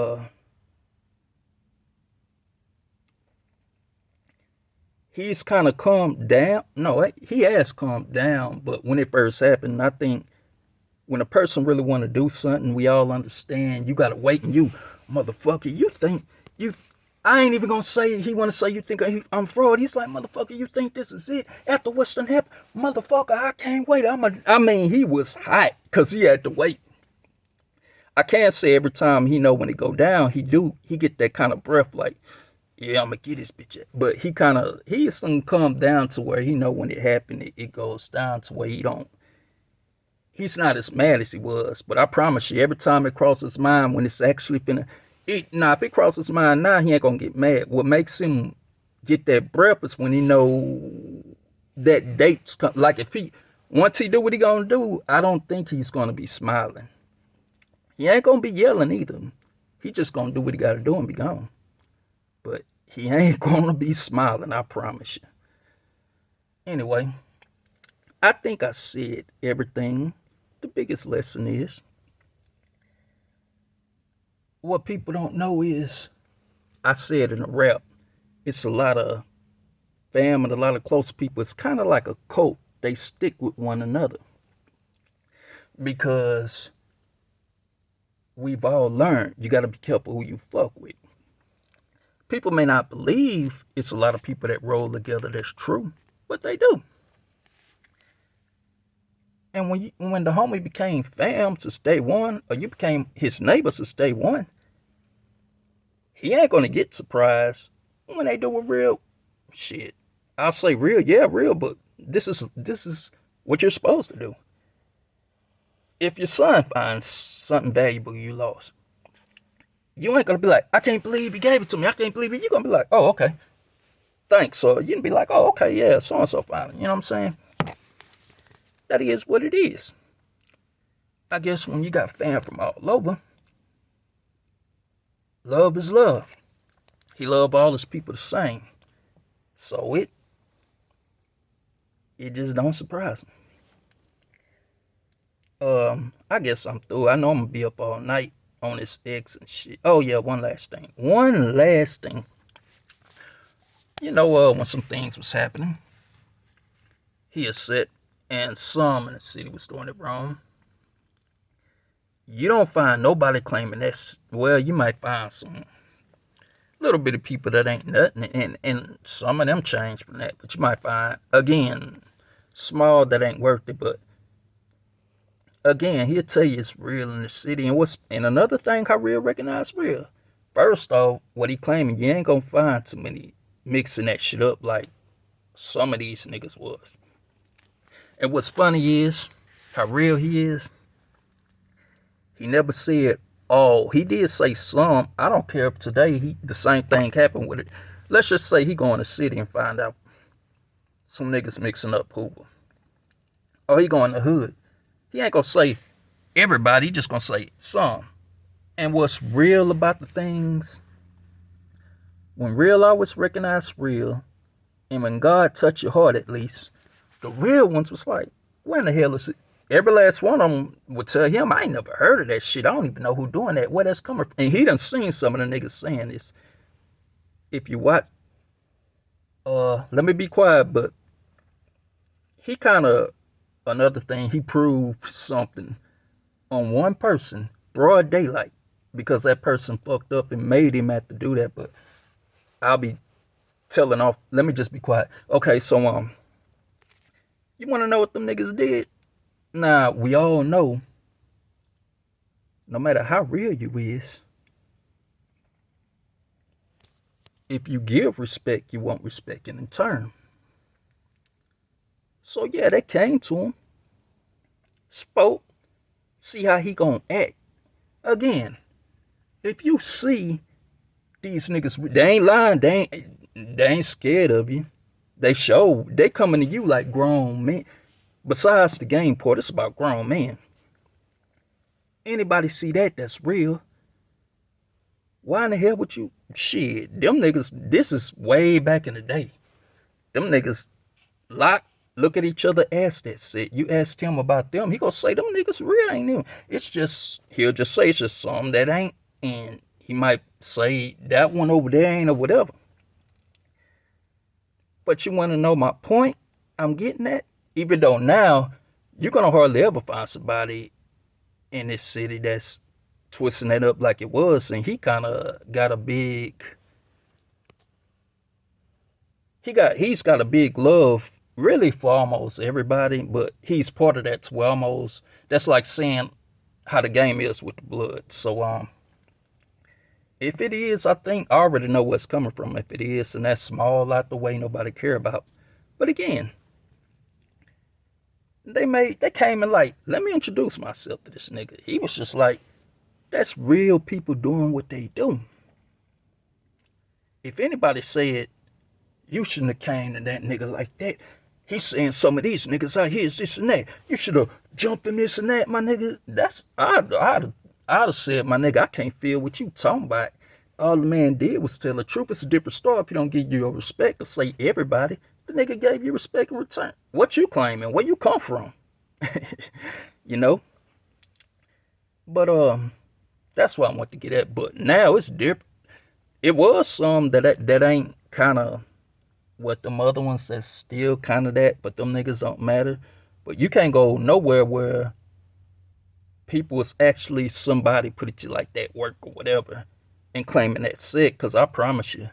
he's kind of calmed down. No, he has calmed down, but when it first happened, I think when a person really want to do something, we all understand you gotta wait, and you motherfucker, you think you I ain't even gonna say he wanna say you think I'm fraud. He's like, motherfucker, you think this is it? After what's done happened, motherfucker, I can't wait. I mean, he was hot because he had to wait. I can't say every time he know when it go down, he get that kind of breath like, yeah, I'm gonna get this bitch. But he's gonna come down to where he know when it happened, it goes down to where he's not as mad as he was. But I promise you, every time it crosses his mind when it's actually finna, if it crosses his mind now, he ain't gonna get mad. What makes him get that breath is when he know that date's come. Like once he do what he gonna do, I don't think he's gonna be smiling. He ain't gonna be yelling either. He just gonna do what he gotta do and be gone. But he ain't gonna be smiling, I promise you. Anyway, I think I said everything. The biggest lesson is, what people don't know is, I said in a rap, it's a lot of fam and a lot of close people. It's kind of like a cult. They stick with one another. Because we've all learned you got to be careful who you fuck with. People may not believe it's a lot of people that roll together that's true, but they do. And when the homie became fam since day one, or you became his neighbor since day one, he ain't gonna get surprised when they do a real shit. I'll say real, yeah, real, but this is what you're supposed to do. If your son finds something valuable you lost, you ain't gonna be like, I can't believe he gave it to me. I can't believe it. You're gonna be like, oh, okay. think. So you can be like, oh, okay, yeah, so and so fine. You know what I'm saying? That is what it is. I guess when you got fans from all over, love is love. He loved all his people the same. So it just don't surprise me. I guess I'm through. I know I'm gonna be up all night on this X and shit. Oh yeah, one last thing. One last thing. When some things was happening, he had said, and some in the city was doing it wrong. You don't find nobody claiming that's, well, you might find some little bit of people that ain't nothing, and some of them change from that, but you might find, again, small that ain't worth it, but again, he'll tell you it's real in the city. And another thing how real recognize real. First off, what he claiming, you ain't gonna find too many mixing that shit up like some of these niggas was. And what's funny is how real he is. He never said all. He did say some. I don't care if today the same thing happened with it. Let's just say he go in the city and find out some niggas mixing up Hoover. Or he go in the hood. He ain't gonna say everybody, he just gonna say some. And what's real about the things, when real always recognize real, and when God touch your heart at least, the real ones was like, where in the hell is it? Every last one of them would tell him, I ain't never heard of that shit. I don't even know who doing that, where that's coming from. And he done seen some of the niggas saying this. If you watch, let me be quiet, but he kind of, another thing, he proved something on one person, broad daylight, because that person fucked up and made him have to do that. But I'll be telling off. Let me just be quiet. Okay, so you want to know what them niggas did? Nah, we all know, no matter how real you is, if you give respect, you want respect in turn. So yeah, they came to him, spoke, see how he gonna act. Again, if you see these niggas, they ain't lying, they ain't scared of you. They coming to you like grown men. Besides the game part, it's about grown men. Anybody see that's real? Why in the hell would you? Shit, them niggas, this is way back in the day. Them niggas look at each other, ask that shit. You ask him about them, he gonna say them niggas real ain't them. He'll just say it's just some that ain't, and he might say that one over there ain't or whatever. But you wanna know my point? I'm getting at? Even though now, you're gonna hardly ever find somebody in this city that's twisting that up like it was, and he kinda got a big he's got a big love really for almost everybody, but he's part of that too. Almost that's like saying how the game is with the blood. So if it is, I think I already know what's coming from. If it is, and that's small out the way, nobody care about. But again, they came and like, let me introduce myself to this nigga. He was just like, that's real people doing what they do. If anybody said you shouldn't have came to that nigga like that, he's saying some of these niggas out here is this and that. You should have jumped in this and that, my nigga. I'd have said, my nigga, I can't feel what you talking about. All the man did was tell the truth. It's a different story if he don't give you your respect or say everybody. The nigga gave you respect in return. What you claiming? Where you come from? you know? But that's what I want to get at. But now it's different. It was some that ain't kind of what them other ones that's still kind of that, but them niggas don't matter. But you can't go nowhere where people is actually somebody put it you like that work or whatever and claiming that's sick, because I promise you,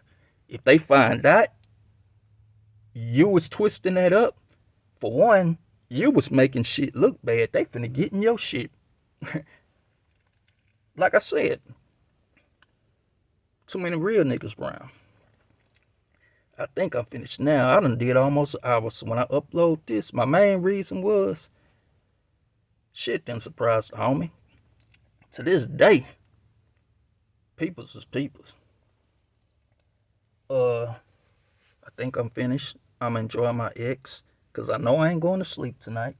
if they find out you was twisting that up, for one, you was making shit look bad. They finna get in your shit. Like I said, too many real niggas around. I think I'm finished now. I done did almost an hour. So when I upload this, my main reason was shit didn't surprise the homie. To this day, peoples is peoples. I think I'm finished. I'm enjoying my ex because I know I ain't going to sleep tonight.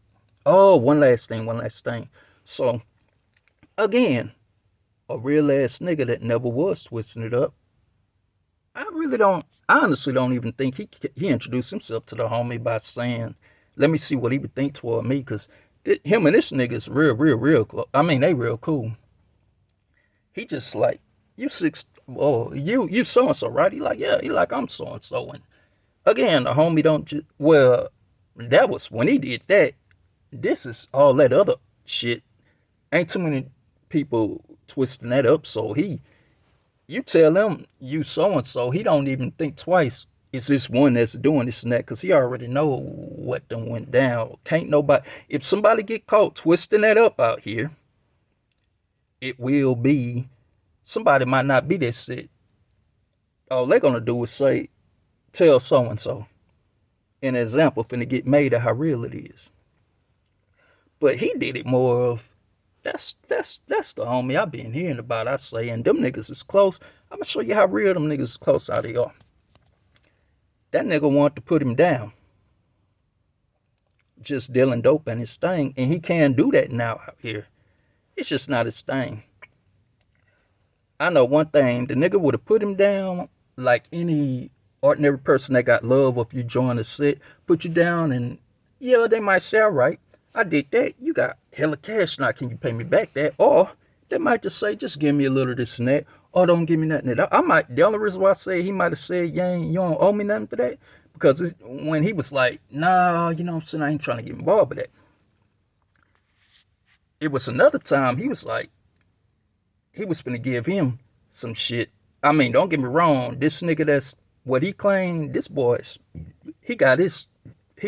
Oh, one last thing. So, again, a real ass nigga that never was twisting it up. I honestly don't even think he introduced himself to the homie by saying, let me see what he would think toward me, because him and this nigga is real close. I mean, they real cool. He just like, you so and so, right? He like, yeah, he like, I'm so and so. And again, the homie don't just, well, that was when he did that. This is all that other shit. Ain't too many people twisting that up. So you tell him you so and so, he don't even think twice. It's this one that's doing this and that, because he already know what done went down. Can't nobody, if somebody get caught twisting that up out here, it will be, somebody might not be that sick. All they're gonna do is say, tell so and so. An example finna get made of how real it is. But he did it more of, that's the homie I've been hearing about. I say, and them niggas is close. I'm gonna show you how real them niggas is close out here. That nigga wanted to put him down, just dealing dope and his thing, and he can do that now out here. It's just not his thing. I know one thing, the nigga would have put him down like any ordinary person that got love, or if you join a set, put you down, and yeah, they might say, all right, I did that. You got hella cash now. Can you pay me back that? Or they might just say, just give me a little of this and that. Or don't give me nothing. The only reason why I say he might have said, you don't owe me nothing for that. Because when he was like, nah, you know what I'm saying, I ain't trying to get involved with that. It was another time he was like, he was finna give him some shit. I mean, don't get me wrong. This nigga, that's what he claimed, this boy's, he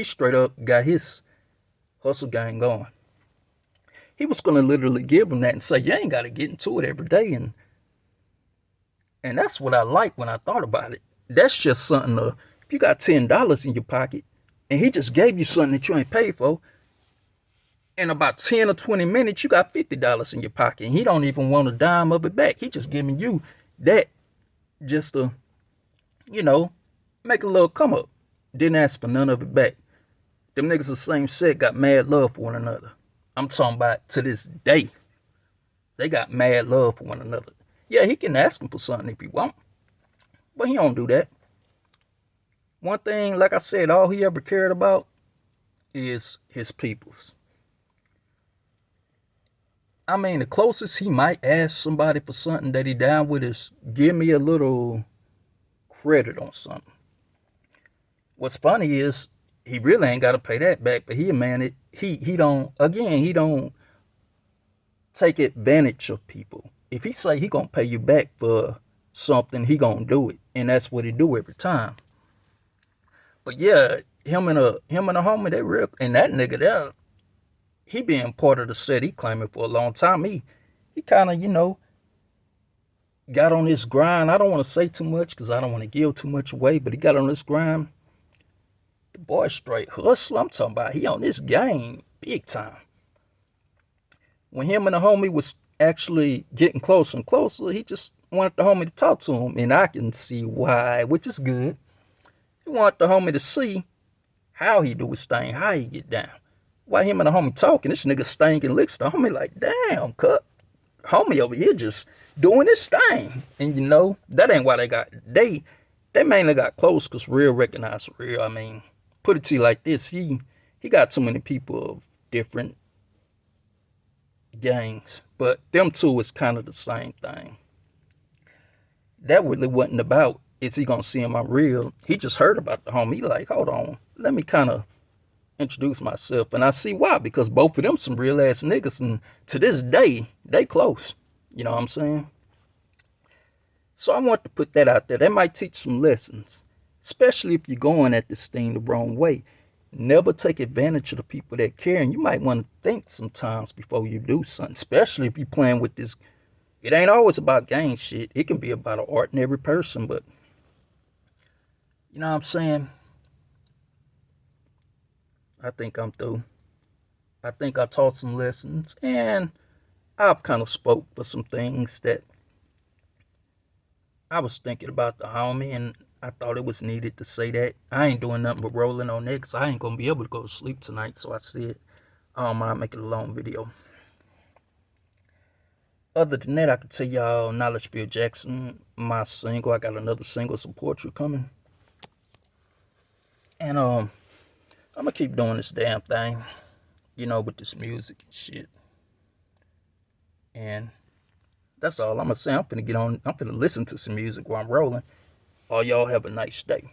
straight up got his hustle gang going. He was gonna literally give him that and say, you ain't gotta get into it every day. And that's what I like when I thought about it. That's just something if you got $10 in your pocket and he just gave you something that you ain't paid for, in about 10 or 20 minutes, you got $50 in your pocket and he don't even want a dime of it back. He just giving you that just to, make a little come up. Didn't ask for none of it back. Them niggas the same set got mad love for one another. I'm talking about to this day. They got mad love for one another. Yeah, he can ask him for something if he want, but he don't do that. One thing, like I said, all he ever cared about is his peoples. I mean, the closest he might ask somebody for something that he down with is, give me a little credit on something. What's funny is, he really ain't got to pay that back, but he don't take advantage of people. If he say he gonna pay you back for something, he gonna do it, and that's what he do every time. But yeah, him and a homie, they real, and that nigga there, he been part of the set. He claiming for a long time. He kind of got on this grind. I don't want to say too much because I don't want to give too much away, but he got on this grind. The boy straight hustle. I'm talking about he on this game big time. When him and the homie was actually getting closer and closer, he just wanted the homie to talk to him, and I can see why, which is good. He wanted the homie to see how he do his thing, how he get down. While him and the homie talking, this nigga stinking licks the homie like, damn, cut. Homie over here just doing his thing. And that ain't why they mainly got close because real recognized real. I mean, put it to you like this, he got too many people of different gangs, but them two is kind of the same thing. That really wasn't about, is he gonna see him on real? He just heard about the homie. He like, hold on, let me kind of introduce myself. And I see why, because both of them some real ass niggas, and to this day, they close. You know what I'm saying? So I want to put that out there. That might teach some lessons, especially if you're going at this thing the wrong way. Never take advantage of the people that care, and you might want to think sometimes before you do something, especially if you're playing with this. It ain't always about gang shit. It can be about an ordinary person, but you know what I'm saying? I think I'm through. I think I taught some lessons, and I've kind of spoke for some things that I was thinking about the homie, and I thought it was needed to say that. I ain't doing nothing but rolling on that because I ain't going to be able to go to sleep tonight. So I said, I don't mind making a long video. Other than that, I can tell y'all Knowledge Bill Jackson, my single. I got another single, some poetry coming. And I'm going to keep doing this damn thing, with this music and shit. And that's all I'm going to say. I'm finna get on, I'm finna listen to some music while I'm rolling. All y'all have a nice day.